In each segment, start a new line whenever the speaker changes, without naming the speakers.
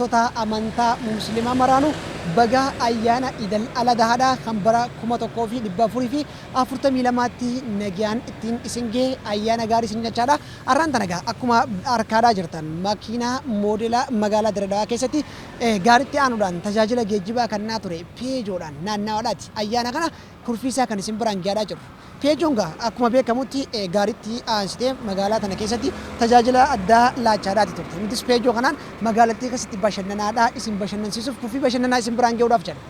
hordoftoota amantaa musliimaa maraanuu baga ayyaana idil adhaa kan bara 1442tti nagaan ittiin isin ga'e ayyaana gaarii isin jechaadha. Arraan tana akkuma argaa jirtan makiinaa moodela magaalaa Dirredawaa keessatti gaariitti aanuudhaan tajaajila geejjibaa kennaa ture Peejoodhaan naannawaadhaati. Ayyaana kana kurfiisaa kan isin biraan gahaa jiru. Peejoon akkuma beekamutti gaariitti aansitee magaalaa tana keessatti tajaajila addaa laachaadhaati turte. Nutis Peejoo kanaan magaalattii keessatti bashannanaadhaa isin bashannansiisuuf kurfii bashannanaa isin biraan gahuudhaaf jedha.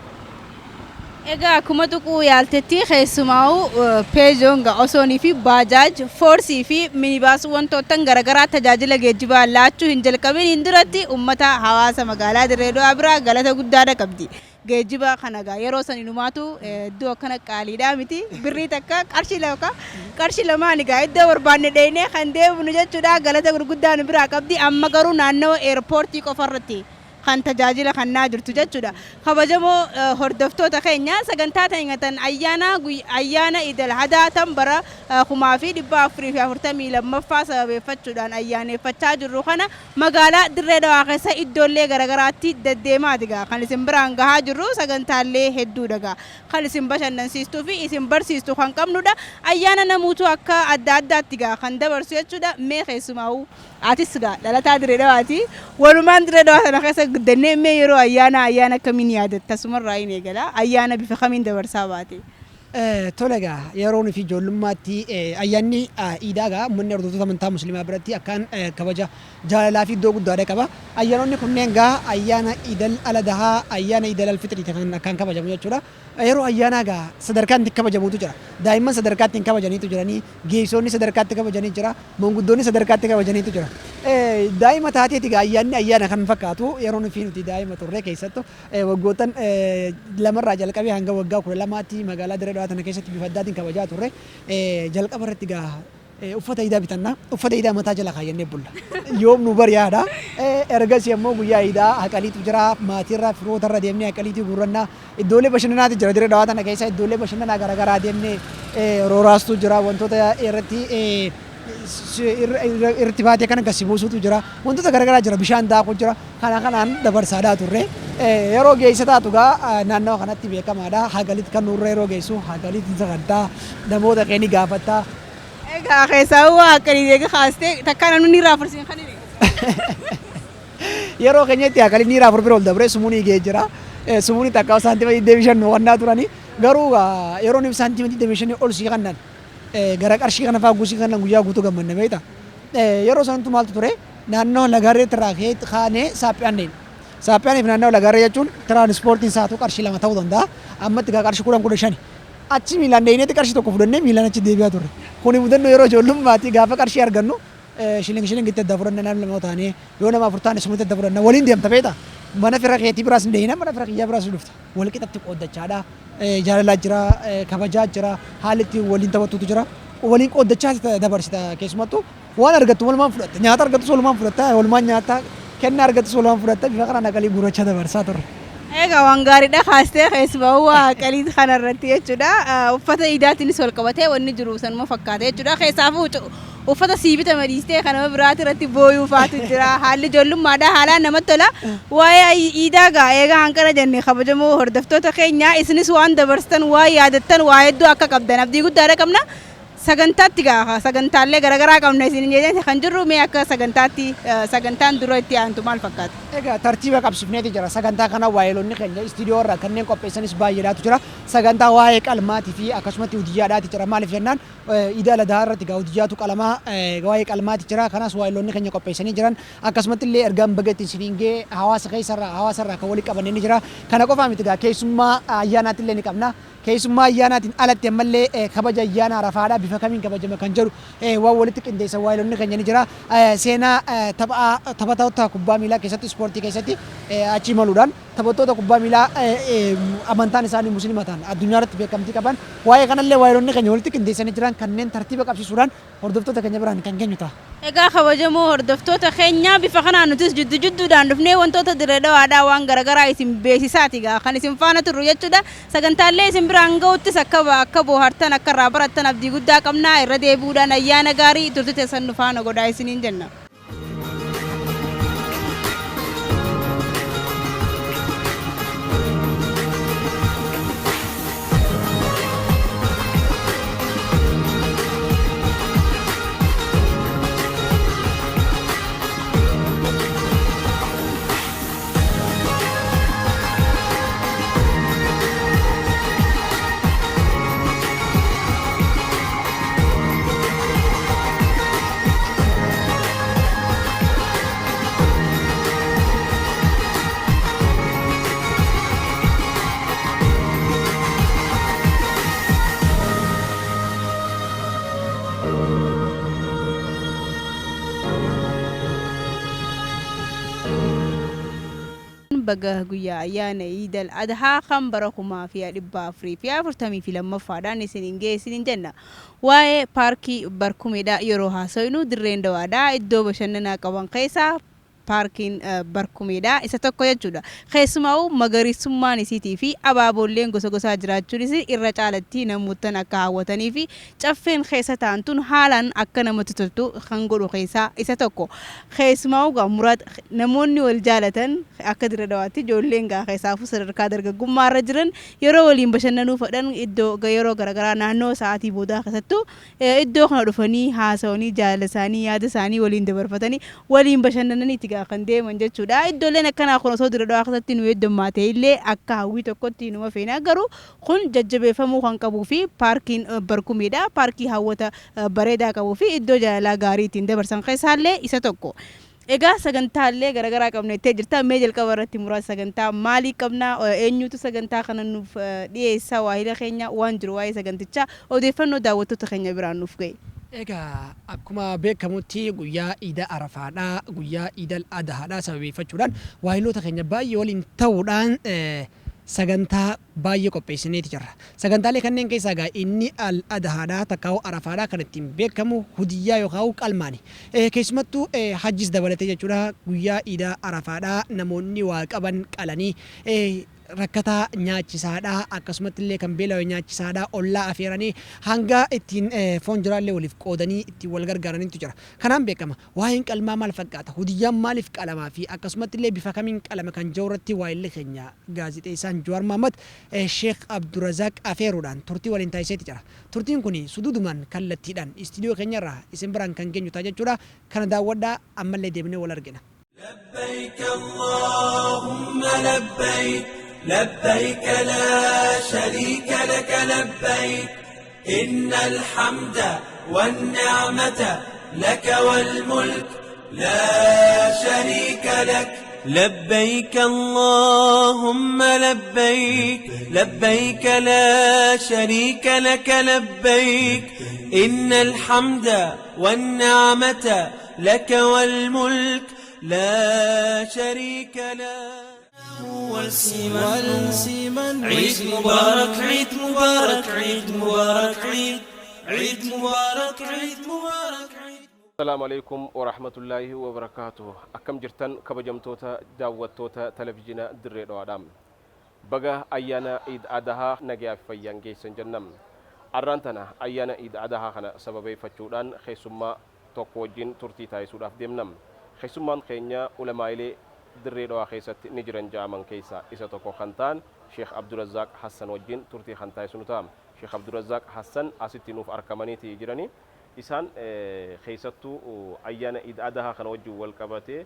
Egaa akkuma tuquu yaaltetti keessumaa'u Peejoon osoonii fi baajaaj foorsii fi minibaasii wantoota garaagaraa tajaajila geejjibaa laachuu hin jalqabin duratti uummata hawaasa magaalaa Dirredawaa biraa galata guddaadha qabdi. Geejjiba kana yeroo san inumaatu iddoo akkana qaaliidha miti birrii takka qarshii lamaan iddoo barbaanne dheenee kan deemnu jechuudha galata gurguddaa nu biraa qabdi. Amma garuu naannoo eerpoortii qofarratti kan tajaajila kennaa jirtu jechuudha. Kabajamoo hordoftoota keenya sagantaa ta'ingatan ayyaana idil adhaa tan bara 1442 sababeeffachuudhaan ayyaaneffachaa jirru kana magaalaa Dirredawaa keessa iddoolee garaagaraatti deddeemaati kan isin biraan gahaa jirru sagantaalee hedduudha kan isin bashannansiistuu fi isin barsiistu kan qabnudha. Ayyaana namuutu akka adda addaatti kan dabarsu jechuudha. Mee keessumaa'u atis dhalataa Dirredawaati walumaan Dirredawaa sana keessa guddannee mee yeroo ayyaana akkamiin yaadatta sumarraa hin eegala ayyaana bifa kamiin dabarsaa baate?
Tole yeroon fi ijoollummaatti ayyaanni iidaa uummanni hordoftoota amantaa musliimaa biratti akkaan kabaja jaalalaa fi iddoo guddaadha qaba. Ayyaanonni kunneen ayyaana idil adhaa ayyaana idil fitrii kan akkaan kabajamu jechuudha. Yeroo ayyaana sadarkaan itti kabajamutu jira. Daa'imman sadarkaatti hin kabajaniitu jiranii, geessonni sadarkaatti kabajanii jira, manguddoonni sadarkaatti kabajaniitu jira. Daa'ima taateeti ayyaanni ayyaana kan fakkaatu yeroon fi nuti daa'ima turre keessattuu waggoottan lamarraa jalqabee hanga waggaa 12tti magaalaa Dirredawaa tana keessatti bifa addaatiin kabajaa turre. Jalqaba irratti uffata iidaa bitanna. Uffata iidaa mataa jala kaayyannee bulla. Yoom nu bari'aadha. Ergasii immoo guyyaa iidaa haqaliitu jira. Maatiirraa firootarra deemnee haqaliitii guurrannaa. Iddoolee bashannanaatu jira Dirredawaa tana keessa iddoolee bashannanaa garaagaraa deemnee rooraastuu jira. Wantoota irratti baatee kan akkasii buusuutu jira. Wantoota garaagaraa jira. Bishaan daakuu jira. Kanaan dabarsaadhaa turre. Yeroo geessa taatu naannoo kanatti beekamaadha. Haqaliitti kan nurra yeroo geessu haqaliitti sagantaa namoota keenya gaafattaa.
Egaa keessaa haqalii eega kaastee takka namni ni raafursiin kan inni.
Yeroo keenyatti haqalii ni raafur bira ol dabree sumuunii ga'ee jira. Sumuunii takka saantima 25 wannaa turanii garuu yeroo inni saantima 25 ol sii kannan gara qarshii kana fa'aa gusii kannan guyyaa guutuu gammanne beekta. Yeroo sanatti maaltu ture naannoo lagaarreetti raakee kaanee saaphiyaanneen. Saaphiyaaniif naannoo lagaarree jechuun tiraanispoortiin isaatu qarshii 2 ta'uu danda'a. Ammatti qarshii 15. Achi miilaan deebineetti qarshii tokko fudhannee miilaan achi deebi'aa turre. Kuni mudannoo yeroo ijoollummaatti gaafa qarshii argannu shilingitti adda fudhanna nama lama taanee yoo nama 4 taane sumutti adda fudhanna waliin deemta beekta. Mana fira keetii biraas hin deemina mana fira kiyyaa biraas dhufta. Wal qixatti qooddachaadha. Jaalalaa jira, kabajaa jira, haalli ittiin waliin taphattutu jira. Waliin qooddachaa dabarsita keessumattuu waan argattu walumaan fudhatta. Nyaata argattus walumaan fudhatta, walumaan nyaata kennaa argattus walumaan fudhatta bifa kanaan haqalii gurrachaa dabarsaa turre.
Egaa waan gaariidha kaastee keessumaa haqalii kanarratti jechuudha. Uffata iidaatiinis wal qabatee wanni jiru sanuma fakkaata jechuudha. Keessaafuu uffata siibita madiistee kanama biraati irratti booyuu faatu jira. Haalli ijoollummaadha haalaan namatti tola. Waa'ee iidaa eegaa hanqara jennee kabajamoo hordoftoota keenya isinis waan dabarsitan waa yaadattan waa hedduu akka qabdan abdii guddaadha qabna. Sagantaatti sagantaalee garaagaraa qabna isin jedhanii kan jirru mee akka sagantaan dura itti aantu maal fakkaata?
Egaa tartiiba qabsiifneeti jira. Sagantaa kana waayeloonni keenya istiidiyoo irraa kanneen qopheessanis baay'eedhaatu jira. Sagantaa waa'ee qalmaatii fi akkasumatti hudiyyaadhaati jira. Maaliif jennaan idil adhaa irratti hudiyyaatu qalamaa waa'ee qalmaati jira. Kanas waayeloonni keenya qopheessanii jiran akkasumatti illee ergaan baga ittiin siniingee hawaasarraa kan walii qabannee ni jira. Kana qofaa miti keessummaa ayyaanaatti illee ni qabna. Keessummaa ayyaanaatiin alatti ammallee kabaja ayyaana Arafaadhaa bifa kamiin kabajama kan jedhu waan walitti qindeessa waayeloonni keenya ni jira. Seenaa taphattoota kubbaa miilaa keessatti ispoortii keessatti achi imaluudhaan taphattoota kubbaa miilaa amantaan isaanii musliima ta'an addunyaa irratti beekamtii qaban waa'ee kanallee waayeloonni keenya walitti qindeessanii jiran kanneen tartiiba qabsiisuudhaan hordoftoota keenya biraan kan geenyu ta'a.
Egaa kabajamoo hordoftoota keenya bifa kanaan nutis jidduudhaan dhufnee wantoota Dirredawaadhaa waan garaagaraa isin beeksisaati kan isin faana turru jechuudha. Sagantaalee isin biraan ga'uttis akka bohaartan akka irraa barattan abdii guddaa qabna. Irra deebi'uudhaan ayyaana gaarii turte teessan nu faana godhaa isiniin jenna. baga guyyaa ayyaana Iidal Adhaa kan bara 2024 fi lammaffaadhaan isiniin geessiniin jenna. Waa'ee paarkii Barkumeedhaa yeroo haasofnu dirreen dawaadhaa iddoo bashannanaa qaban keessaa paarkiin Barkumeedhaa isa tokko jechuudha. Keessumaa magariisummaan isiitii fi abaaboolleen gosa gosaa jiraachuunis irra caalatti namoota akka hawwatanii fi caffeen keessa taa'an haalaan akka namatti toltu kan godhu keessaa isa tokko. Keessumaa namoonni wal jaalatan akka dirree dawaatti ijoolleen keessaafuu sadarkaa dargaggummaa irra jiran yeroo waliin bashannanuu fedhan iddoo yeroo garaagaraa naannoo sa'aatii boodaa keessattuu iddoo kana dhufanii haasawanii jaalala isaanii yaada isaanii waliin dabarfatanii waliin bashannananii itti kan deeman jechuudha. Iddooleen akkanaa kun osoo dirree dawaa keessatti nu heddummaate illee akka hawwii tokkotti numa feena garuu kun jajjabeeffamuu kan qabuu fi paarkiin Barkumeedhaa paarkii hawwata bareedaa qabuu fi iddoo jaalalaa gaarii ittiin dabarsan keessaallee isa tokko. Egaa sagantaalee garaagaraa qabna jettee jirta. Mee jalqaba irratti muraasa sagantaa maalii qabna? Eenyutu sagantaa kana nuuf dhiyeessa? Waahila keenya waan jiru waa'ee sagantichaa odeeffannoo daawwattoota keenya biraan nuuf ga'e.
Egaa akkuma beekamutti guyyaa Iida Arafaadhaa guyyaa Iidal Adhaadhaa sababeeffachuudhaan waahiloota keenya baay'ee waliin ta'uudhaan sagantaa baay'ee qopheessineeti jirra. Sagantaalee kanneen keessaa egaa inni al adhaadhaa takkaa'u arafaadhaa kan ittiin beekamu hudiyyaa yookaan qalmaani. Keessumattuu hajjis dabalatee jechuudha guyyaa Iida Arafaadhaa namoonni waa qaban qalanii rakkataa nyaachisaadhaa akkasumatti illee kan beela'e nyaachisaadhaa ollaa afeeranii hanga ittiin foon jiraallee waliif qoodanii ittiin wal gargaaranitu jira. Kanaan beekama waa'een qalmaa maal fakkaata hudiyyaan maaliif qalamaa fi akkasumatti illee bifa kamiin qalama kan jiru irratti waa'illee keenya gaazexeessaan Jawaar Mahammad Sheekh Abdurazaaq afeeruudhaan turtii waliin taasiseeti jira. Turtiin kun suduudumaan kallattiidhaan istiidiyoo keenyarraa isin biraan kan geenyu ta'a jechuudha. Kana daawwadhaa ammallee deebinee wal argina.
لبيك اللهم لبيك لبيك لا شريك لك لبيك إن الحمد والنعمة لك والملك لا شريك لك لبيك اللهم لبيك لبيك لا شريك لك لبيك إن الحمد والنعمة لك والملك لا شريك له والسيمن عيد مبارك عيد مبارك عيد مبارك عيد مبارك عيد مبارك
السلام عليكم ورحمة الله وبركاته أكم جرتن كبجمتوتا دعوتوتا تلفزيون دري دوادام بقى أيانا عيد أدها نجيا فيان جيسن جنم أرانتنا أيانا عيد أدها خنا سببي فتشودان خيسما توقوجين ترتي تايسود أفدمنم خيسمان خينيا علماء دري دوا خيست نجرن جامن كيسا إسا توقو خانتان شيخ عبدالرزاق حسن وجين ترتي خانتاي سنوتام شيخ عبدالرزاق حسن أسيتي نوف أركماني تيجراني إسان خيستو أيانا إد أدها خان وجو والكباتي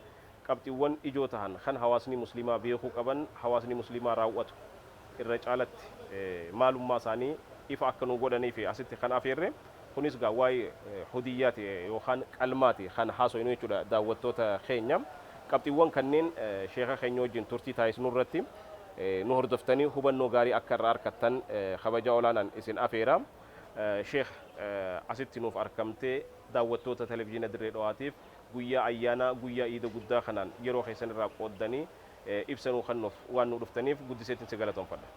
قبتيوان إجوتهان خان حواسني مسلمة بيخو قبن حواسني مسلمة راوات الرجالت معلوم ما ساني إفا أكنو قدني في أسيتي خان أفيري kunis gaa waa'ee hudiyyaati yookaan qalmaati kan haasofnu jechuudha daawwattoota keenya qabxiiwwan kanneen sheekha keenya wajjin turtii taasisnu irratti nu hordoftanii hubannoo gaarii akka irraa argattan kabaja olaanaan isin afeera sheekh asitti nuuf argamtee daawwattoota televezyiina dirree dhawaatiif guyyaa ayyaana guyyaa iida guddaa kanaan yeroo keessan irraa qooddanii ibsanuu kennuuf waan nu dhuftaniif guddiseetiin si galatoomfadha.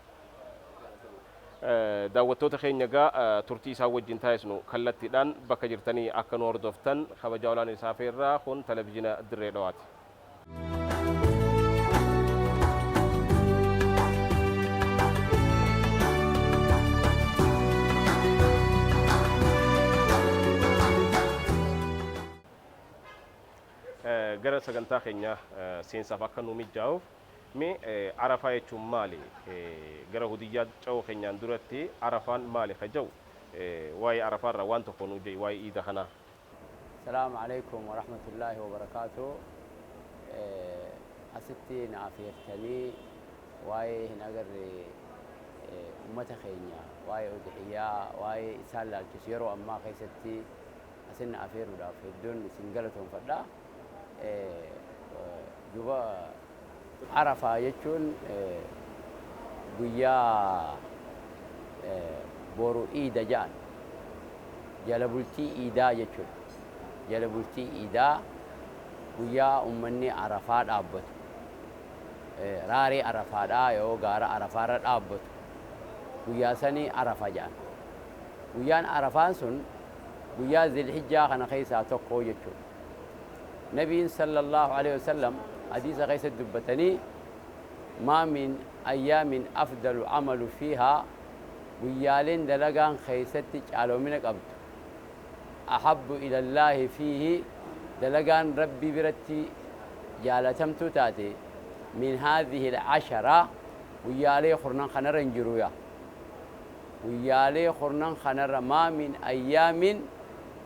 daawwattoota keenya gaa turtii isaa wajjin taasisnu kallattiidhaan bakka jirtanii akka nu hordoftan kabaja olaanaa isaa feerraa kun televezyiina dirree dhawaati. gara sagantaa keenya seensaaf akka nu mijaa'uuf mee arafaa jechuun maali gara hudiyyaa ca'uu keenyaan duratti arafaan maali kaja'u waa'ee arafaarraa waan tokko nu jedhi waa'ee iida kanaa.
السلام عليكم ورحمة الله وبركاته أستي نافيرتني واي نجر أمة خينيا واي أضحية واي سال الكسير وأما خيستي أسن أفير ولا في الدون سنجلتهم فدا جوا عرفة يجون ويا بورو إيدا جان جلبولتي إيدا يجون جلبولتي إيدا ويا أمني عرفات أبد raarii arafaadhaa yoo gaara arafaarra dhaabbatu guyyaa sanii arafa jedhan guyyaan arafaan sun guyyaa zilhijjaa kana keessaa tokko jechuudha nabiin sallallahu alaihi wasallam hadiisa keessatti dubbatanii ما من أيام أفضل عمل فيها ويالين دلقان خيستي على منك أبد أحب إلى الله فيه دلقان ربي برتي جالتم تاتي من هذه العشرة ويالي خرنان خنر انجرويا ويالي خرنان خنر ما من أيام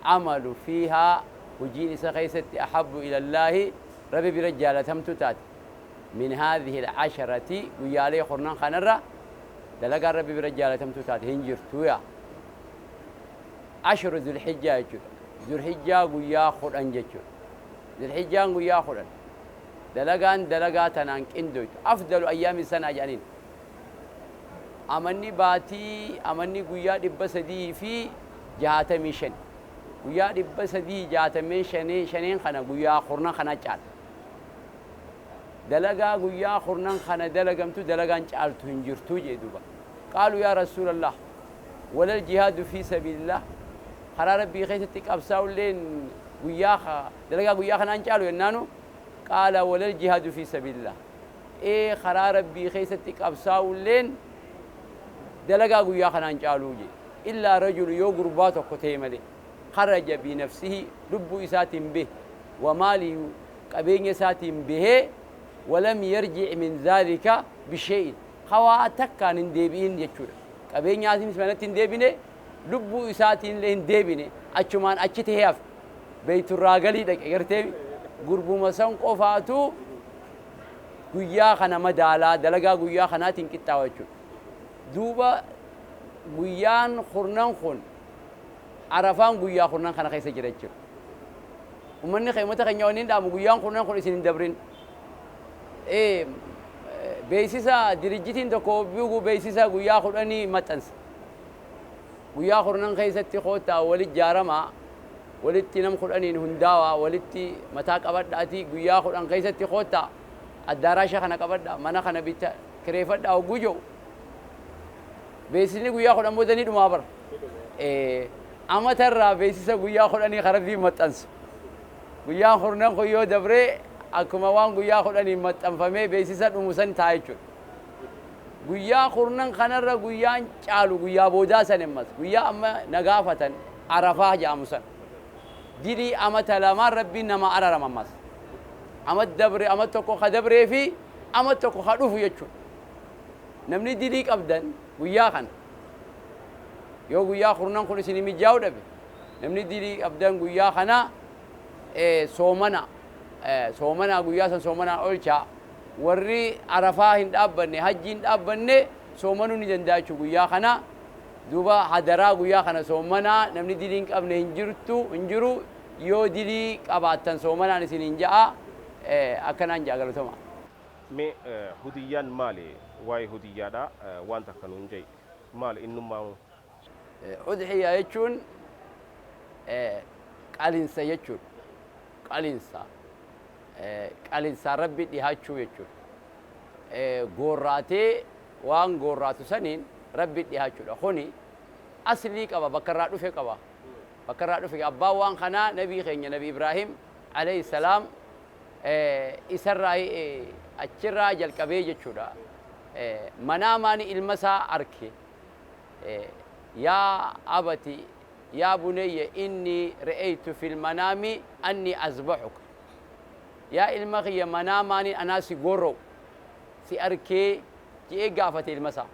عمل فيها وجيني سخيستي أحب إلى الله ربي برتي جالتم تاتي من هذه العشرة ويالي خرنان خنرة دلقا ربي برجالة تمتوتات هنجر تويا عشر ذو الحجة ذو الحجة ويا خران جتشو ذو الحجة ويا خران دلقا تنانك اندوت أفضل أيام السنة جانين أمني باتي أمني ويا دبسدي في جهات ميشن ويا دبسدي جهات ميشن شنين خنا ويا خرنان خنا جال دلقا ويا خرنان خنا دلقمتو دلقان جالتو هنجرتو جدوبا قالوا يا رسول الله ولا الجهاد في سبيل الله خرا ربي خيتك أبساو لين وياخا دلقا وياخا نانجالو ينانو قال ولا الجهاد في سبيل الله إيه خرا ربي خيتك أبساو لين دلقا وياخا نانجالو جي إلا رجل يوغرباتو قتيمة خرج بنفسه لب إسات به ومالي قبين إسات به ولم يرجع من ذلك بشيء خواتك كان ديبين يجور قبين ياسين سمعت ديبينه لبو إساتين لين ديبينه أشمان أشته هيف بيت الراجلي دك يرتي غربو مسون قفاتو غيا خنا مدالا دلقا غيا خنا تنكتا وجور دوبا غيان خرنان خون عرفان غيا خرنان خنا خيس جريتشو ومن خيمته خنيونين دام غيان خرنان خون إسين دبرين إيه بيسيسا درجتين تكو بيجو بيسيسا غيا خرني متنس غيا خرنان خيستي خوتا ولد جارما ولد تنم خرني هنداوا ولد متاك أبد أتي غيا خرنان خيستي خوتا الدراسة خنا كبد منا خنا بيت كريفت أو جوجو بيسيني غيا خرنان مودني دمابر إيه أما ترى بيسيسا غيا خرني خربي متنس غيا خرنان خيو دبري akkuma waan guyyaa kudhanii maxxanfamee beeksisa dhumusan ta'a jechuudha. Guyyaa kurnan kanarra guyyaan caalu guyyaa boodaa san ammas guyyaa amma nagaafatan arafaa jedhamu san dilii amata lamaan rabbiin nama ararama ammas amat dabre amat tokko ka dabree fi amat tokko ka dhufu jechuudha. Namni dilii qabdan guyyaa kana yoo guyyaa kurnan kun isin mijaa'u dhabe namni dilii qabdan guyyaa kana soomana soomana guyyaa san soomana olcha warri arafaa hin dhaabbanne hajji hin dhaabbanne soomanuu ni danda'a jechuudha guyyaa kana duuba hadaraa guyyaa kana soomana namni dilii hin qabne hin jiru yoo dilii qabaattan soomanaan isin hin ja'a akkanaan ja'a galatoma.
Mee hudiyyaan maali waa'ee hudiyyaadha wanta kanuun jee maali innummaa
udhiyaa jechuun qalinsa jechuudha qalinsa rabbi dhihaachuu jechuudha goorraatee waan goorraatu saniin rabbi dhihaachuudha kuni aslii qaba bakkarraa dhufe qaba bakkarraa dhufe abbaan waan kanaa nabii keenya nabi Ibraahim alayhi salaam isarraa achirraa jalqabee jechuudha manaamaani ilma isaa arke yaa abati yaa bunayya inni ra'aytu fil manaami anni azbahuka yaa ilma kiyya manaamaani anaa si gorrow si arkee je'ee gaafate ilma isaa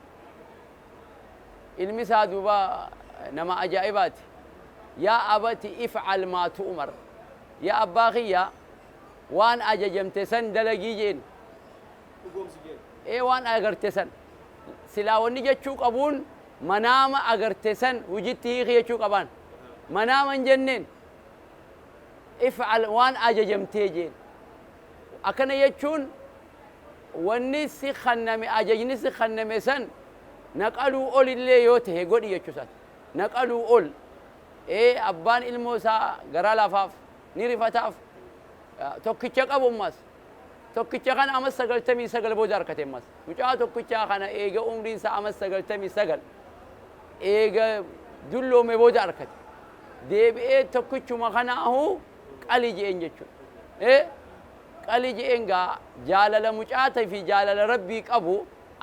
ilmi isaa duuba nama ajaa'ibaati yaa abati ifcal maa tu'mar yaa abbaa kiyya waan ajajamte san dalagii jeen waan agarte san silaa wanni jechuu qabuun manaama agarte san hujitti hiiki jechuu qabaan manaama hin jenneen ifcal waan ajajamtee jeen akkana jechuun wanni si khanname ajajni si khanname san naqaluu ol illee yoo tahe godhi jechuusaati naqaluu ol abbaan ilmoo isaa garaa lafaaf ni rifataaf tokkicha qabummas tokkicha kana amas 99 booda harkate ammas mucaa tokkicha kana eega umriin isaa amas 99 eega dulloome booda harkate deebi'ee tokkichuma kanaahu qalii je'een jechuudha qalii je'een gaa jaalala mucaatii fi jaalala rabbii qabu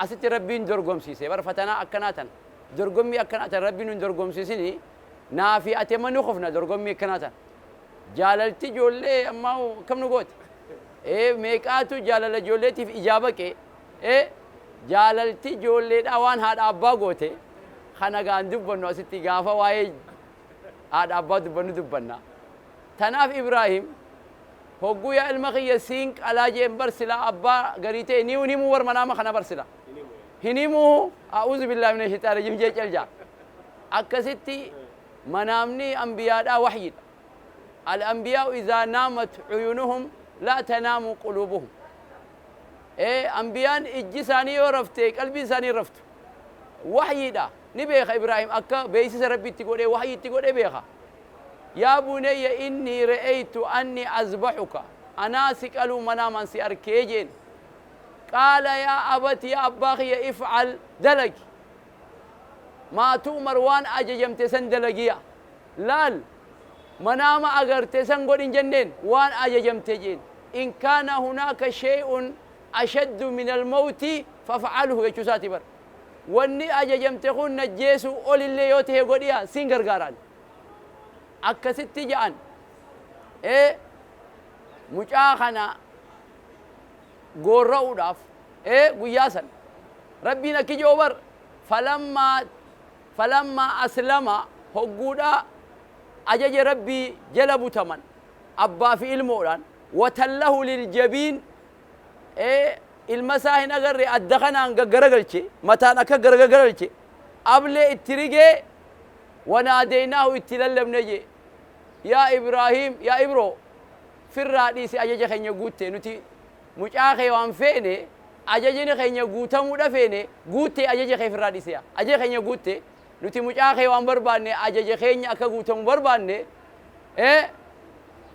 asitti rabbiin dorgomsiise bar fatanaa akkanaa tan dorgommii akkanaa tan rabbiin nun dorgomsiisini naafi ate manu khofna dorgommii akkanaa tan jaalalti ijoollee ammaa kam nu goote meeqaatu jaalala ijoolleetiif ijaabaqe jaalalti ijoolleedha waan haadha abbaa goote kana gaan dubbannu asitti gaafa waa'ee haadha abbaa dubbannu dubbanna tanaaf Ibraahim hogguu yaa ilma kiyya siin qalaa jeen barsila abbaa garii ta'e ni himuu war manaama kana barsila hinimu a'uuzu billaahi mina shayxaani rajiim jee calja akkasitti manaamni anbiyaadha wahyidha al-anbiyaa idhaa naamat uyunuhum لا تنام قلوبهم أنبيان إجساني ورفته قلبي إنساني رفته وحي دا نبيخ إبراهيم أكا بيسس ربي تقول وحي تقول بيخا يا بني إني رأيت أني أذبحك أنا سكالو مناما سياركيجين قال يا أبت يا أباخي افعل دلق ما تؤمر وان أججمت سندلقيا لال منام أجر تسنقول إن جنين وان أججم تجين إن كان هناك شيء أشد من الموت ففعله يجوساتي بر واني أججم تكون نجيسو أول اللي يوته قديا سينجر قاران أكست جان مجاخنا قرأوا داف قياسا ربنا كي جوبر فلما أسلم هقودا أجج ربي جلبوا تمن أبا في المولان وتله للجبين المساهن أجر أدخنا عن جرجلتي متى أنا كجرجلتي قبل التريجة وناديناه اتللم نجي يا إبراهيم يا إبرو في الرئيس أجج خيني قوتة نتي مجاخي وان فيني أججني خيني قوتة مودا فيني قوتة أجج خي في الرئيس يا أجج خيني قوتة نتي مجاخي وان برباني أجج خيني أكا قوتة برباني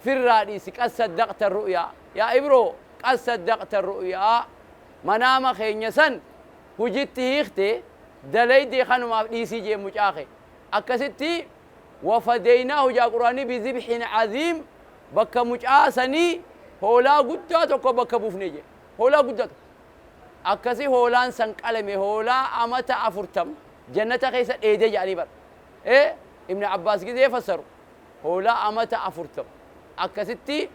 في الرئيس قد صدقت الرؤيا يا إبرو قد صدقت الرؤيا منام خيني سن وجدت هيختي دليدي خانو ما ديسي جي مجاخي أكستي وفديناه جا قراني بذبح عظيم بكا مجاسني هولا قداتك بكا بوفنيجي هولا قداتك أكسي هولان سنقلمي هولا أمتا أفرتم جنة خيسة إيدي جاني بر ابن عباس كده يفسروا هولا أمتا أفرتم أكستي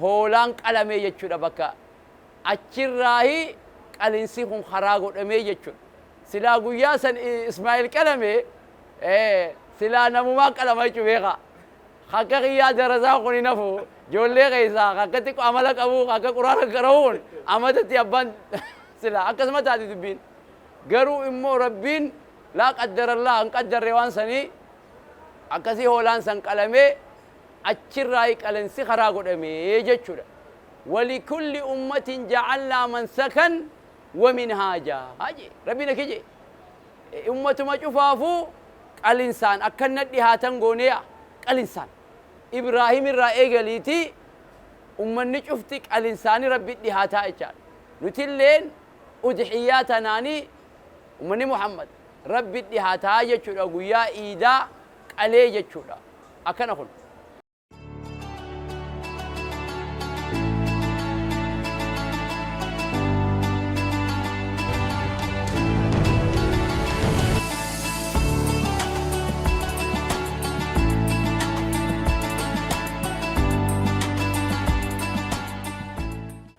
هولان قلمي يجود بكا أجراهي قلنسيهم خراغو دمي يجود سلا قياسا إسماعيل قلمي سلا نموما قلمي جوبيغا خاكا غيا درزاقوني نفو جولي غيسا خاكتك عملك أبو خاكا قرآن قرون أمتتي أبان سلا أكسمت هذه تبين قروا إمو ربين لا قدر الله أن قدر روان سني أكسي هولان سن قلمي أجراهي قلنسي خراغو دمي يجود ولكل أمة جعلنا منسكا ومنهاجا هاجي ربنا كيجي أمة ما شوفافو الإنسان أكنت دهاتن غونيا الإنسان إبراهيم الرأي قاليتي أمني شفتك الإنسان ربي دهاتا إجال نتلين أضحياتنا ني أمني محمد ربي دهاتا يجودا قويا إيدا عليه يجودا أكنا خل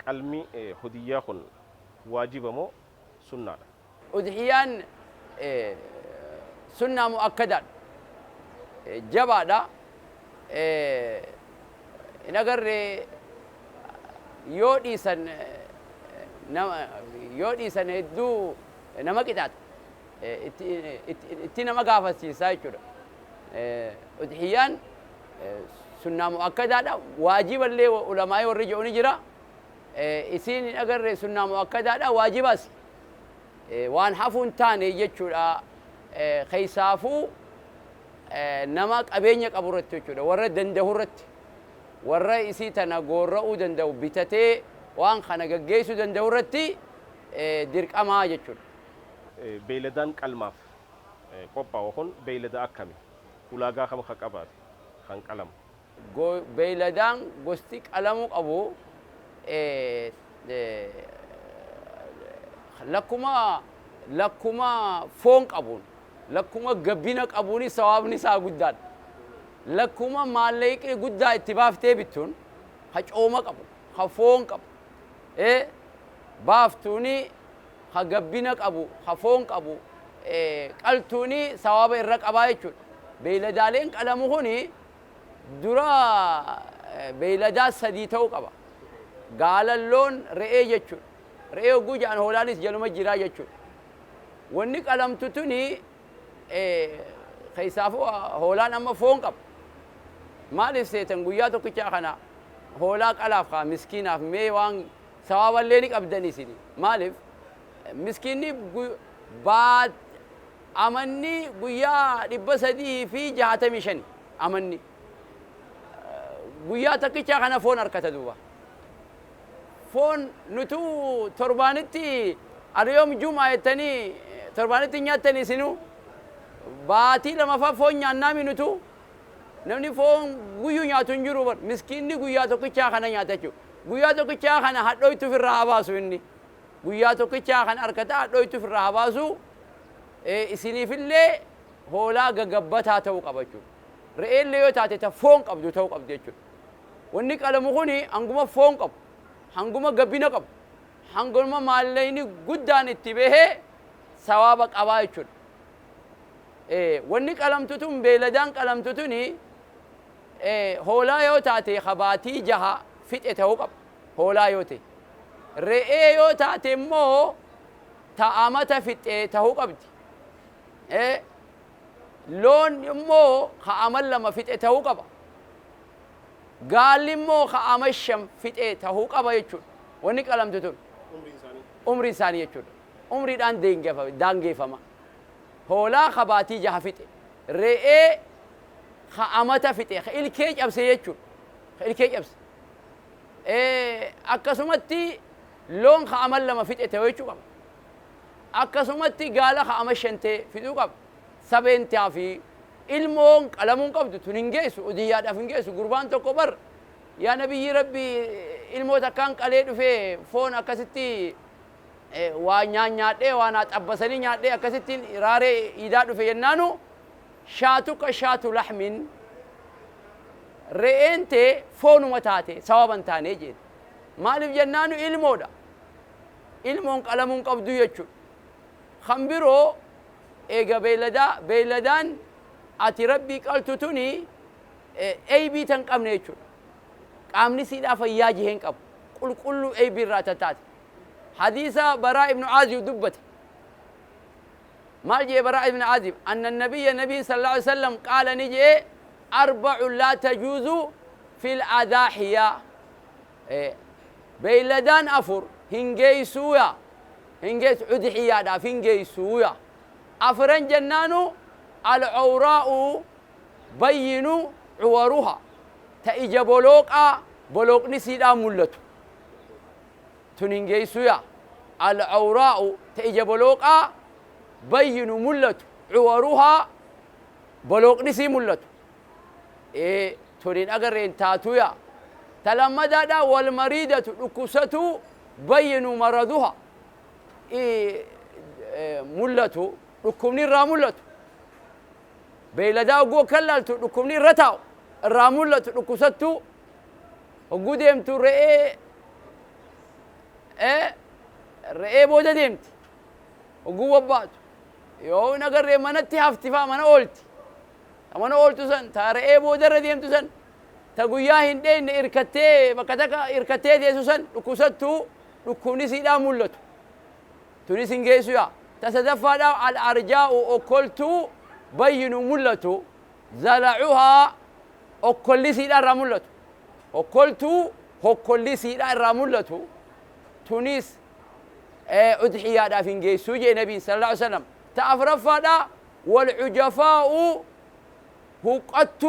qalmi hudiyyaa kun waajiba moo sunnaadha?
أضحيان سنة مؤكدة جبادة نقر يودي سن يدو نما كتات اتنا ما قافسي سايكور أضحيان سنة مؤكدة واجبا لي علماء والرجعون جرا إسين أجر سنة مؤكدة واجباس وان حفون تاني يجورا خيسافو نماك أبينك أبورت يجورا ورا دندهورت ورا إسي تنا غورا ودندو بيتته waan kana gaggeessuu danda'u irratti dirqamaa jechuudha.
Beeyladaan qalmaaf qophaa'u kun beeylada akkami? Ulaagaa kam kan qabaate kan qalamu?
Beeyladaan gosti qalamuu qabu lakkuma foon qabuun lakkuma gabbina qabuuni sawaabni isaa guddaadha. Lakkuma maallaqni guddaa itti baaftee bittuun ha cooma qabu ha foon qabu baaftuuni ha gabbina qabu ha foon qabu qaltuuni sawaaba irra qabaa jechuudha. Beeyladaaleen qalamu kuni dura beeyladaa sadii ta'uu qaba. Gaalalloon re'ee jechuudha. Re'ee oguu ja'an hoolaanis jaluma jiraa jechuudha. Wanni qalamtu tuni keessaafuu hoolaan amma foon qaba. Maaliif seetan guyyaa tokkichaa kana hoolaa qalaaf kaa miskiinaaf mee waan sawaaballee ni qabdan isini. Maaliif miskiinni amanni guyyaa 365 amanni guyyaa tokkichaa kana foon harkata duuba. Foon nutu torbaanitti ariyoom jumaa jettanii torbaanitti nyaattan isinu baatii lamaffaa foon nyaannaami nutu namni foon guyyuu nyaatu hin jiru bar miskiinni guyyaa tokkichaa kana nyaata jechuudha. Guyyaa tokkichaa kana hadhooytu ofirraa habaasu inni guyyaa tokkichaa kana harkata hadhooytu ofirraa habaasu isiniifillee hoolaa gagabbataa ta'uu qaba jechuudha. Re'eellee yoo taate ta foon qabdu ta'uu qabdi jechuudha. Wanni qalamu kuni hanguma foon qabu hanguma gabbina qabu hanguma maallaqni guddaan itti bahee sawaaba qabaa jechuudha. Wanni qalamtu tun beeyladaan qalamtu tuni hoolaa yoo taate habaatii jaha fixe ta'uu qaba hoolaa yoo ta'e. Re'ee yoo taate immoo ta'amata fixe ta'uu qabdi. Loon immoo ha'aman lama fixe ta'uu qaba. Gaalli immoo ha'aman shan fixe ta'uu qaba jechuudha. Wanni qalamtu tun umrii isaanii jechuudha. Umriidhaan daangeeffama. Hoolaa habaatii jaha fixe. Re'ee ha'amata fixe. Ilkee cabse jechuudha. Ilkee cabse. Akkasumatti loon ha'aman lama fixe ta'uu jechuu qaba. Akkasumatti gaala ha'aman shan ta'e fixuu qaba. Sabeentaa fi ilmoon qalamuun qabdu tun hin geessu udiyyaadhaaf hin geessu gurbaan tokko bar yaa nabiyyi rabbi ilmoota akkaan qalee dhufee foon akkasitti waa nyaadhee waa naa xabbasanii nyaadhee akkasitti raaree iidaa dhufe yennaanu shaatu ka shaatu laxmin re'een ta'e foonuma taate sawaban taanee jedhe. Maaliif jennaanu ilmoodha. Ilmoon qalamuun qabdu jechuudha. Kan biroo eega beeyladaan ati rabbii qaltu tuni eybii tan qabne jechuudha. Qaamni siidhaa fayyaa jiheen qabu. Qulqulluu eybii irraa tattaate. Hadiisa Baraa ibnu Caazib dubbate. Maal jee Baraa ibnu Caazib? Anna nabiyya nabii sallallahu alaihi wasallam qaala ni jee arba'u laa tajuuzu fil adaaxiyaa. Beeyladaan afur hin geeysuuya. Hin geeysu udxiyaadhaaf hin geeysuuya. Afran jennaanu alcawraa'u bayyinu cuwaruha ta ija bolooqaa boloqni siidhaa mul'atu tun hin geeysuya. Alcawraa'u ta ija bolooqaa bayyinu mul'atu cuwaruhaa boloqni sii mul'atu tun hin agarreen taatuya. Ta lammadaadha walmariidatu dhukkubsatu bayyinu maraduha mul'atu dhukkubni irraa mul'atu. Beeyladaa hogguu kan laaltu dhukkubni irra taa'u irraa mul'atu dhukkubsattu hogguu deemtu re'ee booda deemti hogguu wabbaatu yoo hin agarree manatti haftifaa mana oolti. Ta mana ooltu san ta re'ee booda irra deemtu san ta guyyaa hin dheenne irkattee bakka takka irkattee teessu san dhukkubsattu dhukkubni siidhaa mul'atu tunis hin geessuyaa. تصدفها الأرجاء أكلت بين ملته زلعها أكل سيدا رملته أكلت أكل سيدا رملته تونس أضحية دافين جيسو جي نبي صلى الله عليه وسلم تأفرفها والعجفاء هقت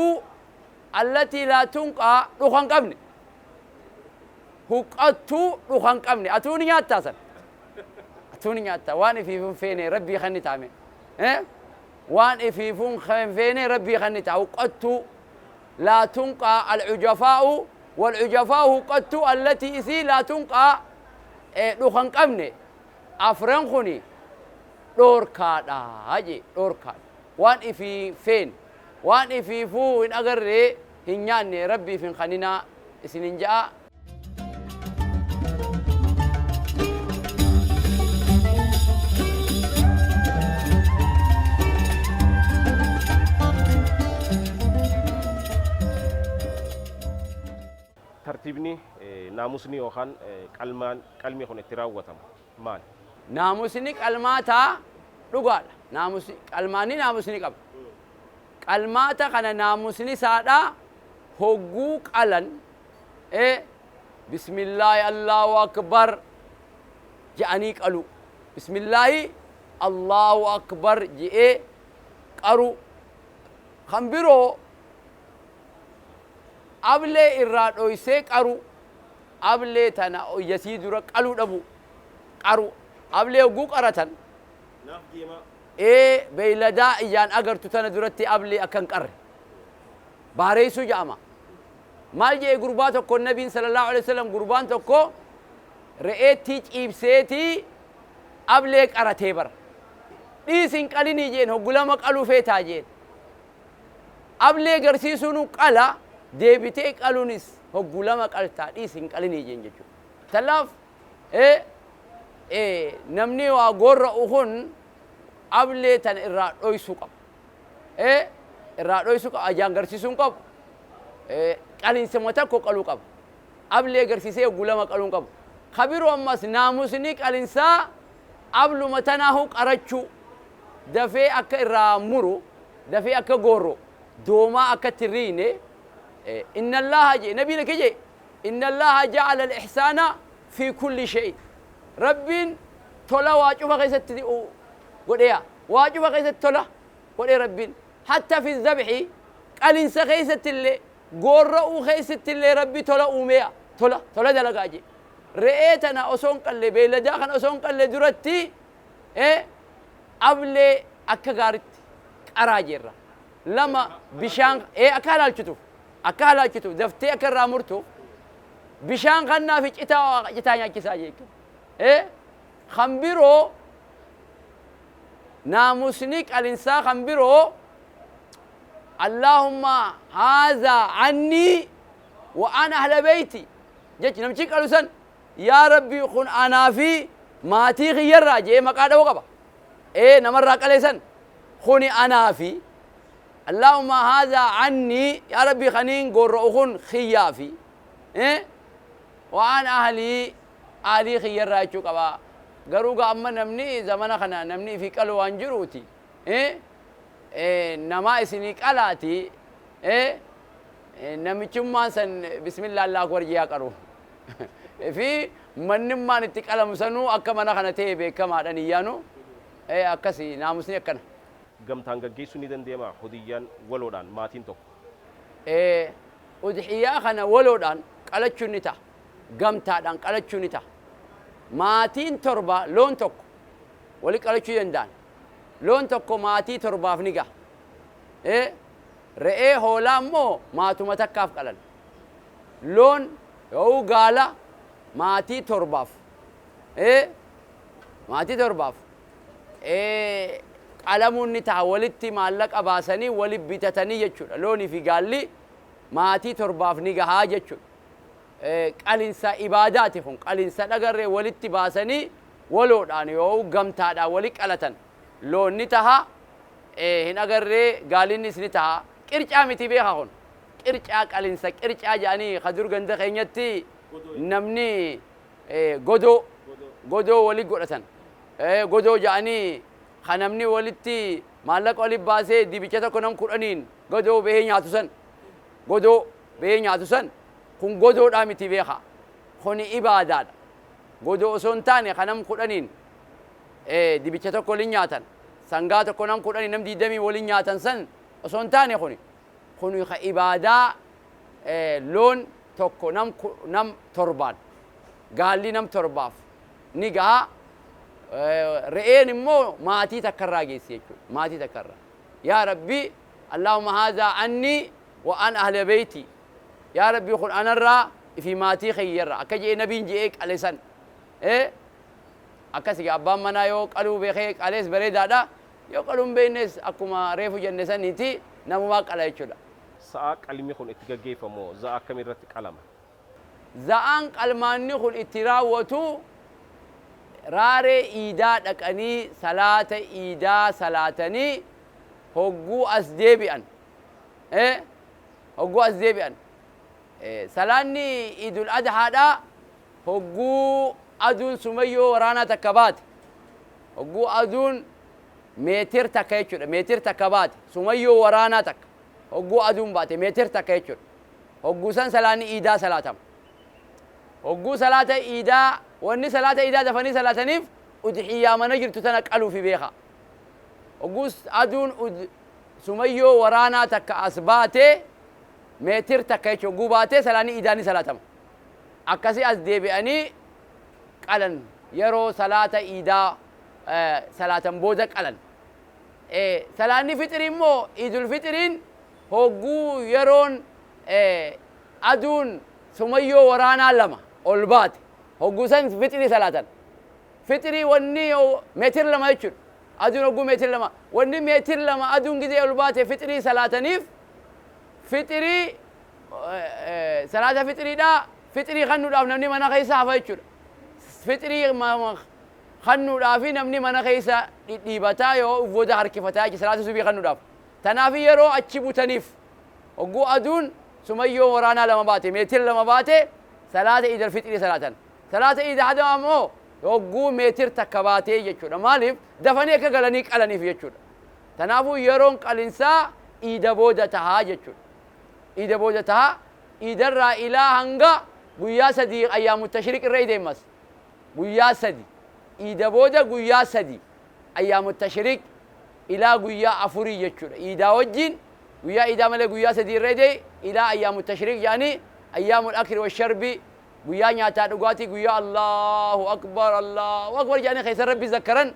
التي لا تنقى رخان قبل huqqattuu dhukan qabne atuu ni nyaattaa san atuu ni nyaattaa waan ifiifun feene rabbii kanni taame waan ifiifun feene rabbii kanni taa huqqattuu لا تنقى العجفاء والعجفاء قد التي إسي لا تنقى دخن قمني أفرن خني دوركا دا هاجي دوركا وان إفي فين وان إفي فو إن أغر هنيان ربي فين خنينا سنين جاء
ترتيبني ناموسني يوخان قلمي خون اتراوتم مال
ناموسني قلماتا دغال ناموسني قلماني ناموسني قب قلماتا كان ناموسني سادا هوغو قلن بسم الله الله اكبر جاني قالو بسم الله الله اكبر جي قرو خمبرو أبلي إرادو يسيك أرو أبلي تنا يسيدو قالو دبو قرو أبلي وقوق أرتن بيلدا إيان أجر تتنا درتي أبلي أكن قر باريسو جاما مال جي غرباتو كو النبي صلى الله عليه وسلم غربانتو كو رئيتي إبسيتي أبلي قرتي بر ديسين قاليني جين هو غلامك قالو فيتا جين أبلي غرسيسونو قالا deebitee qaluunis hoggulama qaltaa dhiisin qalinii jeen jechuudha. Talaaf namni waa gorra uhun ablee tan irraa dhoysuu qaba. Irraa dhoysuu qaba ajaan garsiisuun qaba. Qaliinsuma takko qaluu qaba. Ablee garsiisee hoggulama qaluun qaba. Kabiroo ammas naamusni qaliinsaa abluma tanaahu qarachuu dafee akka irraa muru dafee akka gorro doomaa akka tirriine إن الله نبينا كجي إن الله جعل الإحسان في كل شيء رب تولا واجب غيست قديا واجب غيست تولا قديا رب حتى في الذبح قال إنس غيست اللي قرأ غيست اللي ربي تولا أمية تولا دلقاجي رأيتنا أصون قال لي بيلا داخل أصون قال لي درتي أبلي أكغارت أراجر لما بشان أكال الكتب أكالا كتو دفتي أكرر مرتو بشان خنا في جتايا كساجيك خمبرو ناموسنيك الإنسان خمبرو اللهم هذا عني وأنا أهل بيتي جت نمشيك ألوسن يا ربي خن أنا في ما تيغي يراجع ما قاعد وقبا نمر عليسن خوني أنا في اللهم هذا عني يا ربي خنين قرؤهن خيافي وأنا أهلي خير رايتو قبا قروقا أما نمني زمانا خنا نمني في قلو انجروتي نما اسني قلاتي نمي چمان سن بسم الله الله أكبر جيا قرو في من ما نتقلم سنو أكا منا خنا تيبه كما دنيانو أكسي ناموسني أكنا
gamtaan gaggeessuu ni dandeema hodiyyaan waloodhaan maatiin tokko udhiyaa
kana waloodhaan qalachuun ni ta'a gamtaadhaan qalachuun ni ta'a maatiin torba loon tokko wali qalachuu danda'an loon tokko maatii torbaaf ni gaha re'ee hoolaa immoo maatuma takkaaf qalan loon yoo gaala maatii torbaaf qalamuun ni ta'a walitti maallaqa baasanii wali bitatanii jechuudha loonii fi gaalli maatii torbaaf ni gahaa jechuudha qalinsa ibaadaati kun qalinsa dhagarree walitti baasanii waloodhaan yoo gamtaadhaan wali qalatan loon ni taha hin agarree gaalinnis ni taha qircaa miti beeka kun qircaa qalinsa qircaa jedhanii kadur ganda keenyatti namni godoo wali godhatan godoo jedhanii خنمني ولدتي مالك ولي باسه دي بيچتا كنم كودانين غدو به نياتوسن غدو به نياتوسن كون غدو دامتي بيخا خوني عبادات غدو سونتاني خنم كودانين دي بيچتا كولين نياتن سانغاتا كنم كودانين نم دي دمي ولي نياتن سن سونتاني خوني خ عبادا لون توكو نم تربان gaalli nam torbaaf ni gaha re'een immoo maatii takkarraa geessi jechuudha maatii takkarraa yaa rabbi allahumma haadha anni wa an ahla beyti yaa rabbi kun anarraa fi maatii khiyyarra akka jee nabiin jee qalesan akkasi abbaan manaa yoo qaluu beekee qalees bareedaadha yoo qaluun beeknes akkuma reefu jenne saniiti namumaa qala jechuudha.
Sa'a qalmi kun itti gaggeeffamu za'a akkam irratti qalama?
Za'aan qalmaanni kun itti raawwatu raaree iidaa dhaqanii salaata iidaa salaatanii hogguu as deebi'an hogguu as deebi'an salaanni idul adhaadha hogguu aduun sumayyoo waraanaa takka baate hogguu aduun meetir takka jechuudha meetir takka baate sumayyoo waraanaa takka hogguu aduun baate meetir takka jechuudha hogguu san salaanni iidaa salaatama hogguu salaata iidaa wanni salaata iidaa dafanii salaataniif udhiyyaa mana jirtu tana qaluufi beeka hogguu aduun sumayyoo waraanaa takka as baate meetir takka jechuudha hogguu baate salaanni iidaa ni salaatama akkasi as deebi'anii qalan yeroo salaata iidaa salaatan booda qalan salaanni fixrii immoo iidul fixriin hogguu yeroon aduun sumayyoo waraanaa lama ol baate hogguu san fixrii salaatan fixrii wanni meetir lama jechuudha aduun hogguu meetir lama wanni meetir lama aduun gizee ol baate fixrii salaataniif fixrii salaata fixriidha fixrii kannuudhaaf namni mana keessa hafa jechuudha fixrii kannuudhaaf namni mana keessa dhidhiibataa yoo booda harkifataa jechuudha salaata subii kannuudhaaf tanaaf yeroo achi butaniif hogguu aduun sumayyoo waraanaa lama baate meetir lama baate salaata iidal fixrii salaatan salaata iida hadama ammoo hogguu meetir takka baatee jechuudha maaliif dafanii akka galanii qalaniif jechuudha tanaafuu yeroon qalinsaa iida booda tahaa jechuudha iida booda tahaa iidarraa ilaa hanga guyyaa sadii ayyaamu tashriq irra deemas guyyaa sadi iida booda guyyaa sadi ayyaamu tashriq ilaa guyyaa afurii jechuudha iidaa wajjin guyyaa iidaa malee guyyaa sadi irra dee ilaa ayyaamu tashriq yaani ayyaamul akli washarbi guyyaa nyaataa dhugaatii guyyaa allahu akbar jaanii keessa rabbi zakkaran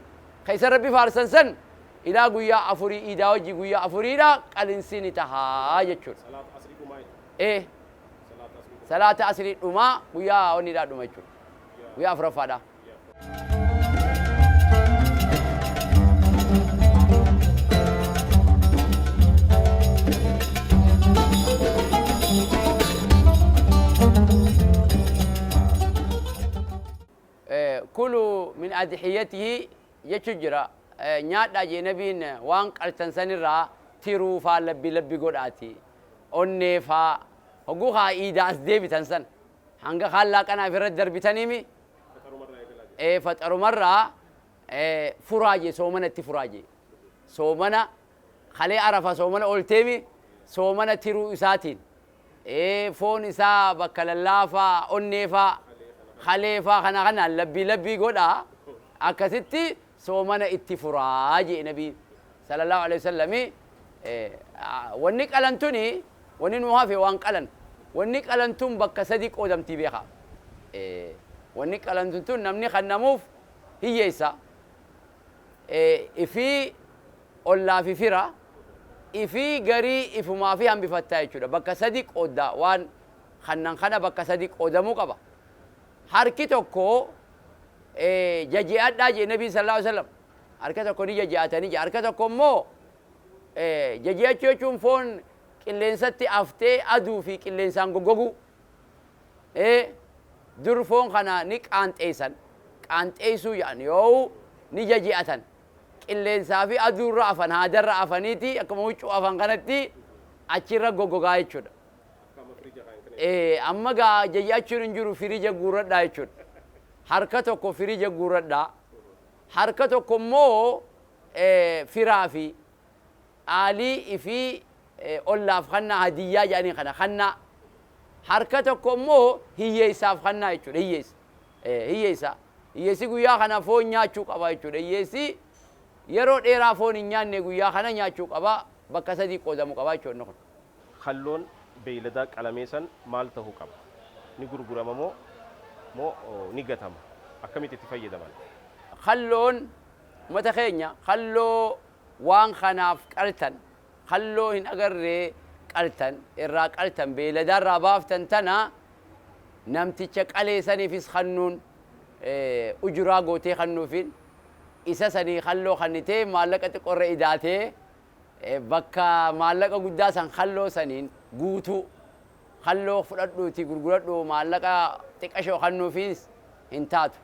keessa rabbi faarsan san ilaa guyyaa afurii iidaa wajji guyyaa afuriidha qalinsiini tahaa jechuudha salaata asrii dhumaa guyyaa wanniidhaa dhuma jechuudha guyyaa afuraffaadha كلوا من أضحيته يشجرا نيادا جنبين وان قلتن سنرا تيرو فا لبي لبي قداتي أني فا هجوها إيدا أسدي تنسن هنگا خالا كنا في الدرب تنيمي فترو مرة فراجي سومنا تفراجي سومنا خلي عرفة سومنا أولتيمي سومنا تيرو إساتين فون إسا بكاللافا أني فا خليفة خنا لبي قولا أكستي سومنا اتفراجي نبي صلى الله عليه وسلم ونك ألنتوني وننوها في وان قلن ونك ألنتون بك صديق أودم تبيها ونك ألنتون نمني خنموف هي يسا إفي أولا في فرا إفي غري إفو ما فيهم بفتاي شودا بك صديق أودا وان خنا بك صديق أودا مقبا harki tokko jaji'adhaa jee nabii sallallahu alaihi wasallam harka tokko ni jaji'atanii jee harka tokko immoo jaji'achuu jechuun foon qilleensatti aftee aduu fi qilleensaan goggogu dur foon kana ni qaanxeessan qaanxeessuu jedhan yoo ni jaji'atan qilleensaa fi aduurra afan haadarra afaniiti akkuma huccuu afan kanatti achirra goggogaa jechuudha amma gaa jaji'achuun hin jiru firija guurradhaa jechuudha harka tokko firija guurradhaa harka tokko immoo firaa fi aalii fi ollaaf kannaa hadiyyaa jedhanii kana kannaa harka tokko immoo hiyyeessaaf kannaa jechuudha hiyyeessi guyyaa kana foon nyaachuu qaba jechuudha hiyyeessi yeroo dheeraa foon hin nyaanne guyyaa kana nyaachuu qaba bakka sadii qoodamu qaba jechuudha kun
kalloon beeylada qalameessan maal ta'uu qaba ni gurgurama moo مو نيجاتام أكمل تتفيد من
خلون متخينيا خلو وان خناف قلتن خلو هن أجرّي قلتن الراك قلتن بلدار ربافتن تنا نمتي تشك عليه سني في خنون أجرا قوتي خنوفين إسا سني خلو خنتي مالك تقرأ إداتي بكا مالك قداسا خلو سنين قوتو خلو فرادو تي غرغرادو مالك تكاشو خنوفين انتاتو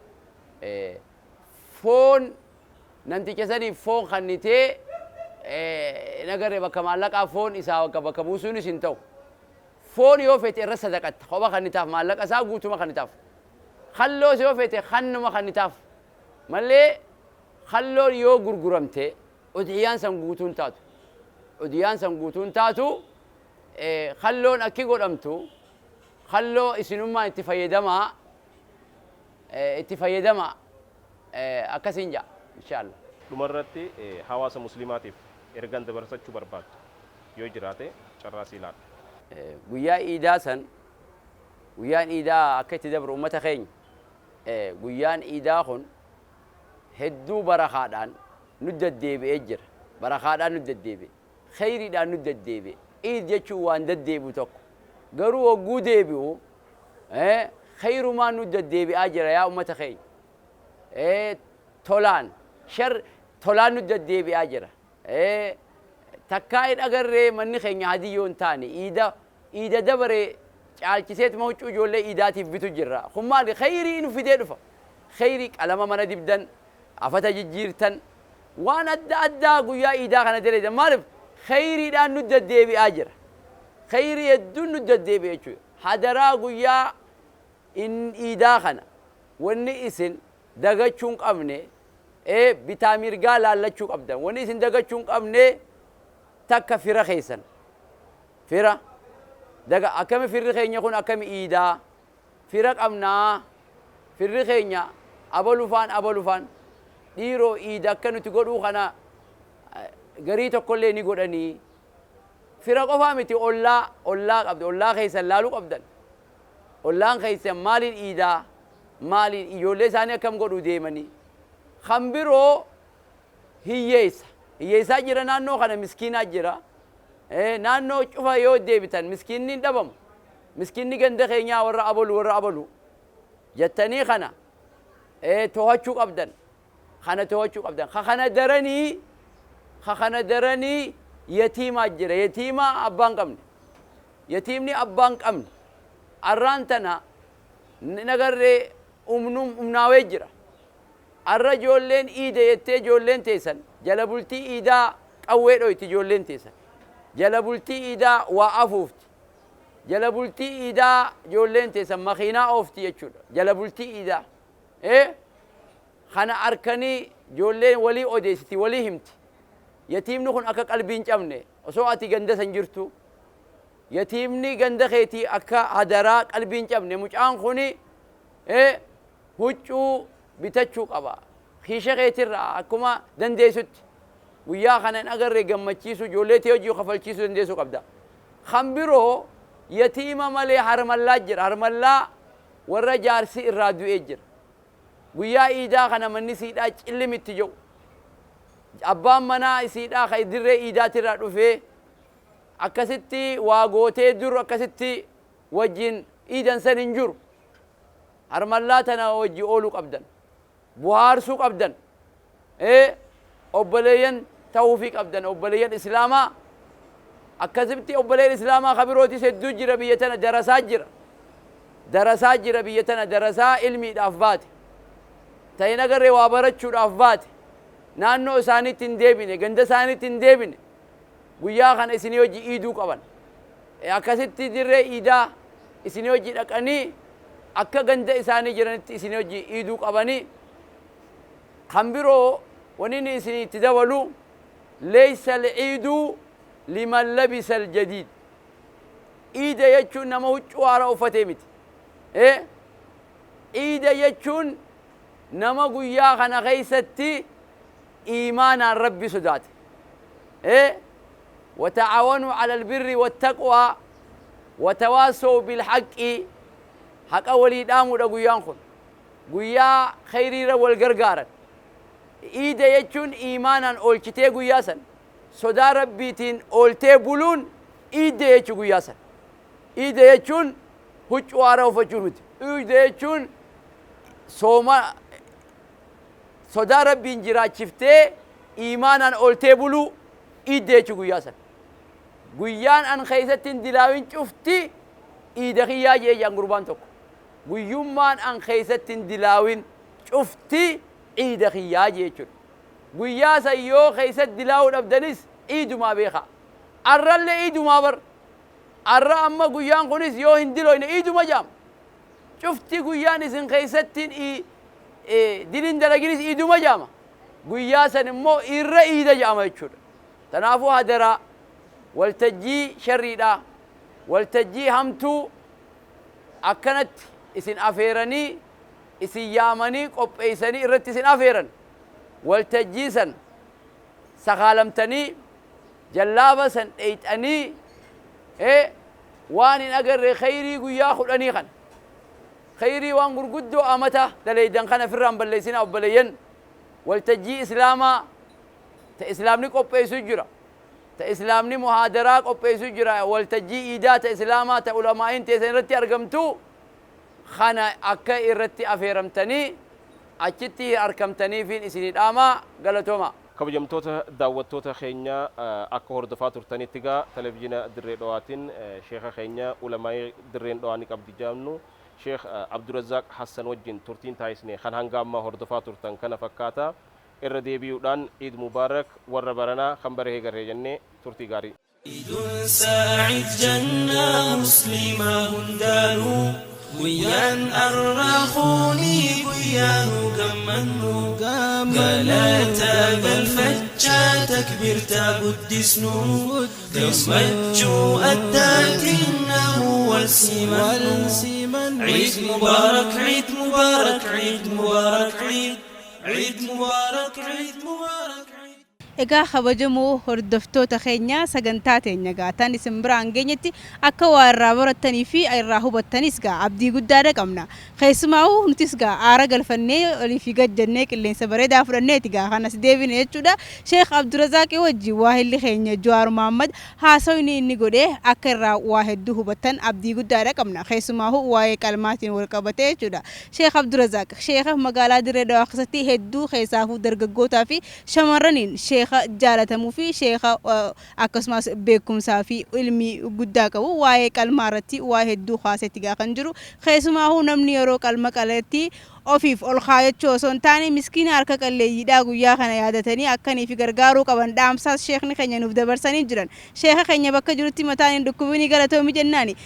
فون نمتي كسني فون خنتي نقرأ بكا مالك فون إسا بكا بوسوني سنتو فون يوفيت الرسا دقت خوبا خنتاف مالك أسا قوتو ما خنتاف خلو يوفيت خنو ما خنتاف مالي خلو يو غرغرمتي وديان سن قوتون تاتو وديان سن قوتون تاتو خلون أكي قدمتو خلو إسنما اتفايدما اتفايدما أكسنجا إن شاء الله
دمرتي حواس مسلماتي إرجان دبرسة شو برباد يوجراته شراسيلات
ويا إيداسن ويا إيدا أكيد دبر أمة خين ويا إيدا خن هدو برخادان ندد ديبي أجر برخادان ندد ديبي خيري دان ندد ديبي إيد يشوا وان ندد ديبي توك قرو وجو ديبيو خير ما ندد ديبي أجر يا أمة خين تولان شر تولان ندد ديبي أجر تكاين أجر مني خين هديون تاني إيدا دبري عالكسيت موجود جولة إيداتي بيتو جرا خمال خيري إنه في ديرفا خيري على ما منا دبدن أفتا جيرتن وانا أدى قويا إيدا خنا دريدا مالف خيري دان ندد ديبي أجر خيري يدون ندد ديبي أجر حدرا قويا إن إيدا خنا وني إسن دقا چونك أمني بتامير قال الله چونك أبدا وني إسن دقا چونك أمني تكا فرا خيسن فرا دقا أكم فرا خينيا خون أكم إيدا فرا أمنا فرا خينيا أبلوفان ديرو إيدا كانوا تقولوا خنا قريتو كله نيقولني فرق فهمتي الله عبد الله خيس لالو عبدن الله خيس مال إيدا مال يولي ثانية كم قولوا ديمني خمبرو هييسا جرا نانو خنا مسكين أجرا نانو شوفا يود ديبتن مسكينين دبم مسكيني جند خينيا ورا أبلو جتني خنا توهشوك أبدن خنا توهشوك أبدن خنا درني يتيم أجرا يتيم أبان قمن يتيمني أبان قمن أرانتنا نقر أمناوي جرا الرجولين إيدا يتي جولين تيسن جلبولتي إيدا قويرو يتي جولين تيسن جلبولتي إيدا وعفوفت جلبولتي إيدا جولين تيسن مخينا أوفتي يجول جلبولتي إيدا خنا أركني جولين ولي أوديستي ولي همتي يتيم نخون أكا قلبين جمني وسوعتي جندة سنجرتو يتيمني جندة خيتي أكا هدرا قلبين جمني مجان خوني هجو بتشو قبا خيشة خيتر أكما دنديسوت ويا خنا نقر جمتشيسو جولتي وجيو خفلتشيسو دنديسو قبدا خمبرو يتيم مالي حرم الله جر حرم الله ورا جارسي الرادو إجر ويا إيدا خنا مني سيدا اللي متجو أبان منا سيدا خيدر إيدا ترادو فيه أكستي واغوتي در أكستي وجين إيدا سننجر حرم الله تنا وجي أولو قبدا بوهار سوق أبدا أبليين توفيق أبدا أبليين إسلاما أكذبتي أبليين إسلاما خبروتي سدو جرا بيتنا دراسات جرا بيتنا دراسة علمي دافبات تينا قرر وابرت شو دافبات نانو ساني تندبينه جند ساني تندبينه ويا خان إسنيوجي إيدو كمان أكذبتي درة إيدا إسنيوجي لكني أكا جند إساني جرانت إسنيوجي إيدو كماني خمبرو ونين إسني تدولو ليس العيد لمن لبس الجديد إيدا يجون نمو جوارا وفتيمت إيدا يجون نما قويا خنا غيستي إيمانا ربي سدات وتعاونوا على البر والتقوى وتواصوا بالحق haqa walii dhaamuudha guyyaan kun guyyaa khayriira wal gargaaran iida jechuun iimaanaan oolchitee guyyaa san sodaa rabbiitiin ooltee buluun iida jechuu guyyaa san iida jechuun huccuu haaraa uffachuu miti iida jechuun sooma sodaa rabbiin jiraachiftee iimaanaan ooltee buluu iida jechuu guyyaa san guyyaan an keessatti hin dilaawin cufti iida kiyyaa jeeyaan gurbaan tokko guyyummaan an keessatti hin dilaawin cufti iida kiyyaa jechuudha guyyaa san yoo keessatti dilaawuu dhabdanis iidumaa beeka arrallee iidumaa bar arra amma guyyaan kunis yoo hin diloyne iiduma jaam cufti guyyaan isin keessatti dilin dalaginis iiduma jaama guyyaa san immoo irra iida jaama jechuudha tanaafuu hadaraa waltajjii sharriidha waltajjii hamtuu akkanatti isin afeeranii isin yaamanii qopheeysanii irratti isin afeeran waltajjii san sakaalamtanii jallaaba san dheeyxanii waan hin agarre khayrii guyyaa kudhanii kan khayrii waan gurguddoo amata daleydan kana firraan balleeysina obboleeyyan waltajjii islaamaa ta islaamni qopheeysu jira ta islaamni muhaadaraa qopheeysu jira waltajjii iidaa ta islaamaa ta ulamaa'iin teessan irratti argamtu kana akka irratti afeeramtanii achitti argamtaniifin isinii dhaamaa galatooma
kabajamtoota daawwattoota keenya akka hordofaa turtanitti gaa televizyiina dirree dhawaatiin sheekha keenya ulamaa'ii dirreen dhawaa ni qabdi jaamnu sheekh Abdurazaaq Hassan wajjin turtiin taasisne kan hanga ammaa hordofaa turtan kana fakkaata irra deebi'uudhaan Eid Mubaarak warra baranaa kan baree garee jennee turtii gaarii
عيد ساعد جنة مسلمة هندانو ويان الرخوني ويان قمنو قالتا بالفجة تكبير تقدسنو قمجو الداتنا والسيمن عيد مبارك عيد مبارك عيد مبارك عيد مبارك عيد مبارك
egaa kabajamoo hordoftoota keenya sagantaa teenya gaatan isin biraan geenyetti akka waa irraa barattanii fi irraa hubattanis gaa abdii guddaadha qabna keessumaa'uu nutis gaa aara galfannee olii fi gajjannee qilleensa bareedaa fudhanneeti gaa kanas deebine jechuudha Sheekh Abdurazaaq wajjin waahilli keenya Jawaar Mohammad haasawni inni godhee akka irraa waa hedduu hubattan abdii guddaadha qabna keessumaa'uu waa'ee qalmaatiin wal qabatee jechuudha Sheekh Abdurazaaq sheekha magaalaa Dirree Dhawaa keessatti hedduu keessaafuu dargaggootaa fi shamarraniin jaalatamuu fi sheekha akkasumas beekumsaa fi ilmi guddaa qabu waa'ee qalmaa irratti waa hedduu haasetti gaa kan jiru keessumaa'uu namni yeroo qalma qalatti ofiif ol kaayachuu osoo hin taane miskiina harka qalleeyyiidhaa guyyaa kana yaadatanii akkaniif gargaaruu qaban dhaamsaas sheekni keenya nuuf dabarsanii jiran sheekha keenya bakka jirutti mataan hin dhukkubinii galatoomi jennaani